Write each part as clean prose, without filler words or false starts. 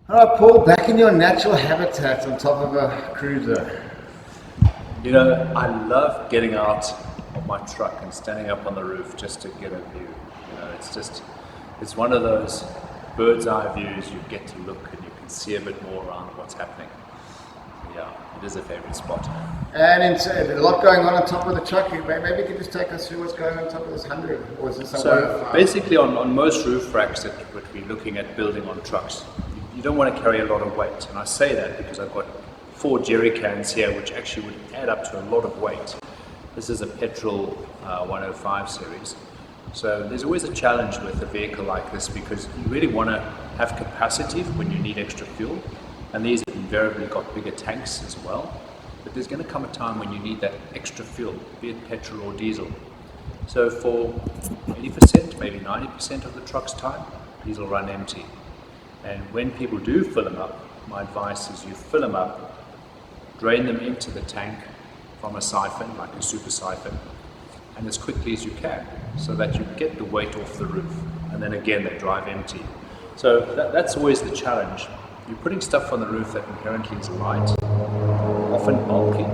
All right, Paul, back in your natural habitat on top of a cruiser. You know, I love getting out of my truck and standing up on the roof just to get a view. You know, it's one of those bird's eye views. You get to look and you can see a bit more around what's happening. Yeah, it is a favorite spot. And a lot going on top of the truck. Maybe you could just take us through what's going on top of this 100, or is this So basically on most roof racks that we're looking at building on trucks, you don't want to carry a lot of weight. And I say that because I've got 4 jerry cans here, which actually would add up to a lot of weight. This is a petrol 105 series. So there's always a challenge with a vehicle like this because you really want to have capacity when you need extra fuel. And these have invariably got bigger tanks as well. But there's going to come a time when you need that extra fuel, be it petrol or diesel. So for 80%, maybe 90% of the truck's time, these will run empty. And when people do fill them up, my advice is you fill them up, drain them into the tank from a siphon, like a super siphon, and as quickly as you can, so that you get the weight off the roof. And then again, they drive empty. So that's always the challenge. You're putting stuff on the roof that inherently is light, often bulky,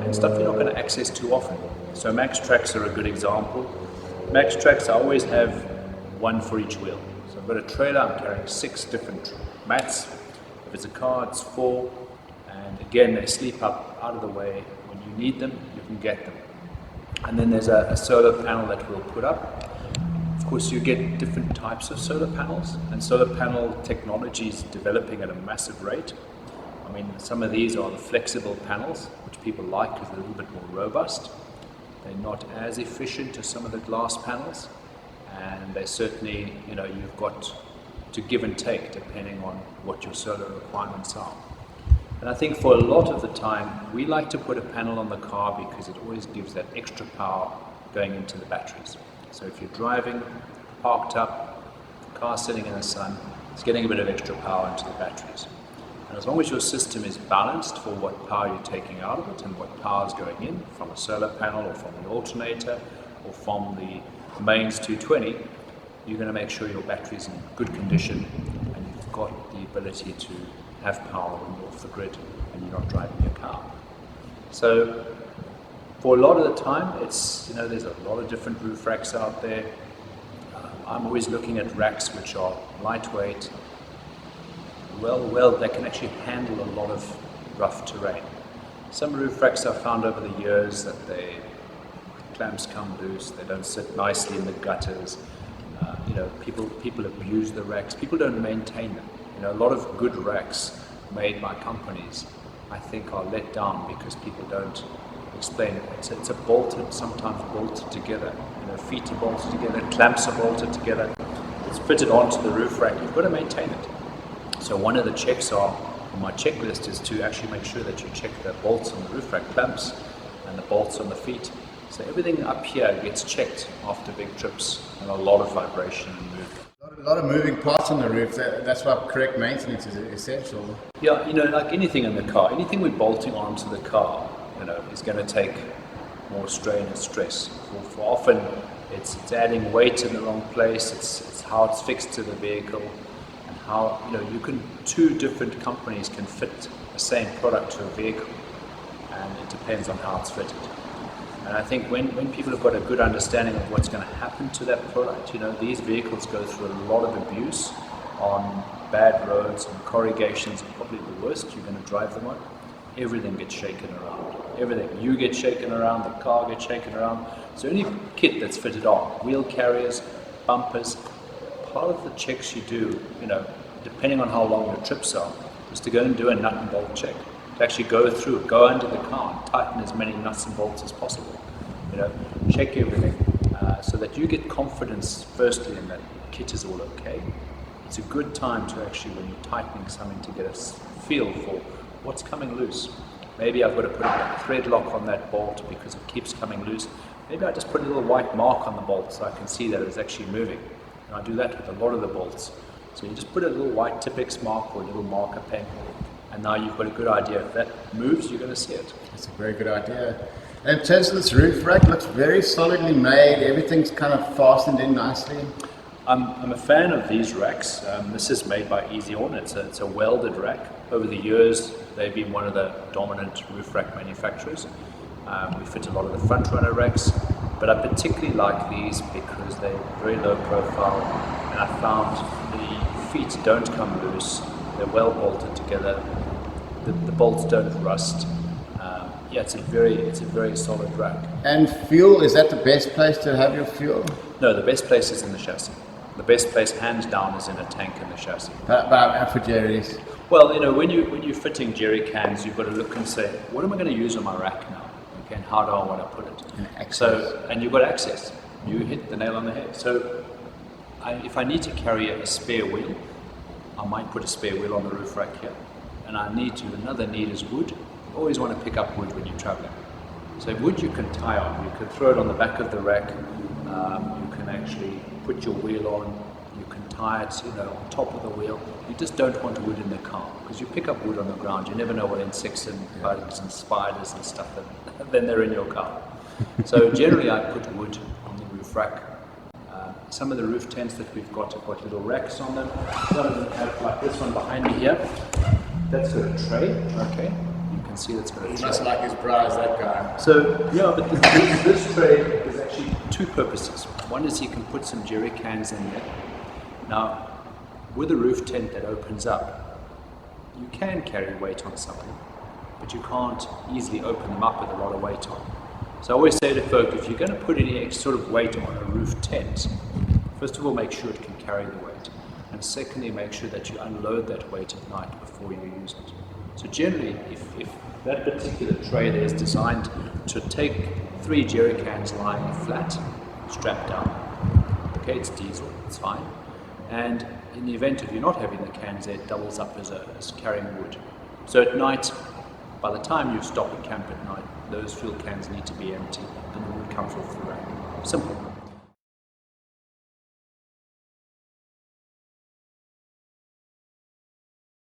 and stuff you're not going to access too often. So MaxTrax are a good example. MaxTrax, I always have one for each wheel. So I've got a trailer, I'm carrying 6 different mats. If it's a car, it's 4. And again, they sleep up out of the way. When you need them, you can get them. And then there's a solar panel that we'll put up. Of course, you get different types of solar panels, and solar panel technology is developing at a massive rate. I mean, some of these are the flexible panels, which people like because they're a little bit more robust. They're not as efficient as some of the glass panels, and they certainly, you know, you've got to give and take depending on what your solar requirements are. And I think for a lot of the time, we like to put a panel on the car because it always gives that extra power going into the batteries. So if you're driving, parked up, the car sitting in the sun, it's getting a bit of extra power into the batteries. And as long as your system is balanced for what power you're taking out of it and what power is going in from a solar panel or from the alternator or from the mains 220, you're going to make sure your battery is in good condition and you've got the ability to have power when you're off the grid and you're not driving your car. So for a lot of the time, it's, you know, there's a lot of different roof racks out there. I'm always looking at racks which are lightweight, well, they can actually handle a lot of rough terrain. Some roof racks I've found over the years that the clamps come loose, they don't sit nicely in the gutters. You know, people abuse the racks. People don't maintain them. You know, a lot of good racks made by companies, I think, are let down because people don't explain it. It's a bolted, sometimes bolted together. You know, feet are bolted together, clamps are bolted together. It's fitted onto the roof rack. You've got to maintain it. So one of the checks on my checklist is to actually make sure that you check the bolts on the roof rack clamps and the bolts on the feet. So everything up here gets checked after big trips and a lot of vibration and movement. A lot of moving parts on the roof. That's why correct maintenance is essential. Yeah, you know, like anything in the car, anything we're bolting onto the car, you know, is going to take more strain and stress. For often, it's adding weight in the wrong place. It's how it's fixed to the vehicle, and how, you know, 2 different companies can fit the same product to a vehicle, and it depends on how it's fitted. And I think when people have got a good understanding of what's going to happen to that product, you know, these vehicles go through a lot of abuse on bad roads, and corrugations are probably the worst you're going to drive them on. Everything gets shaken around. Everything. You get shaken around, the car gets shaken around. So any kit that's fitted on, wheel carriers, bumpers, part of the checks you do, you know, depending on how long your trips are, is to go and do a nut and bolt check. To actually go through, go under the car and tighten as many nuts and bolts as possible. You know, check everything so that you get confidence firstly in that kit is all okay. It's a good time to actually, when you're tightening something, to get a feel for what's coming loose. Maybe I've got to put a thread lock on that bolt because it keeps coming loose. Maybe I just put a little white mark on the bolt so I can see that it's actually moving. And I do that with a lot of the bolts. So you just put a little white Tipex mark or a little marker pen, and now you've got a good idea. If that moves, you're going to see it. That's a very good idea. And in terms of this roof rack, looks very solidly made. Everything's kind of fastened in nicely. I'm a fan of these racks. This is made by EasyOn. It's a welded rack. Over the years, they've been one of the dominant roof rack manufacturers. We fit a lot of the front runner racks, but I particularly like these because they're very low profile, and I found the feet don't come loose. They're well bolted together. The bolts don't rust. Yeah, it's a very solid rack. And fuel, is that the best place to have your fuel? No, the best place is in the chassis. The best place, hands down, is in a tank in the chassis. But for Jerry's? Well, you know, when you're fitting jerry cans, you've got to look and say, what am I going to use on my rack now? Okay, and how do I want to put it? And you've got access. You hit the nail on the head. So, if I need to carry a spare wheel, I might put a spare wheel on the roof rack here. And another need is wood. You always want to pick up wood when you're traveling. So wood you can tie on. You can throw it on the back of the rack. You can actually put your wheel on. You can tie it, on top of the wheel. You just don't want wood in the car because you pick up wood on the ground. You never know what insects and bugs and spiders and stuff then they're in your car. So generally, I put wood on the roof rack. Some of the roof tents that we've got have got little racks on them. Some of them have, like this one behind me here. That's got a tray. Okay. You can see that's got a tray. Just like his bras, that guy. So, yeah, but this tray is actually two purposes. One is you can put some jerry cans in there. Now, with a roof tent that opens up, you can carry weight on something, but you can't easily open them up with a lot of weight on. So I always say to folk, if you're going to put any sort of weight on a roof tent, first of all, make sure it can carry the weight. And secondly, make sure that you unload that weight at night before you use it. So generally, if that particular tray there is designed to take 3 jerry cans lying flat, strapped down, okay, it's diesel, it's fine. And in the event of you not having the cans there, it doubles up as carrying wood. So at night, by the time you stop and camp at night, those fuel cans need to be empty and the wood comes off the rack. Simple.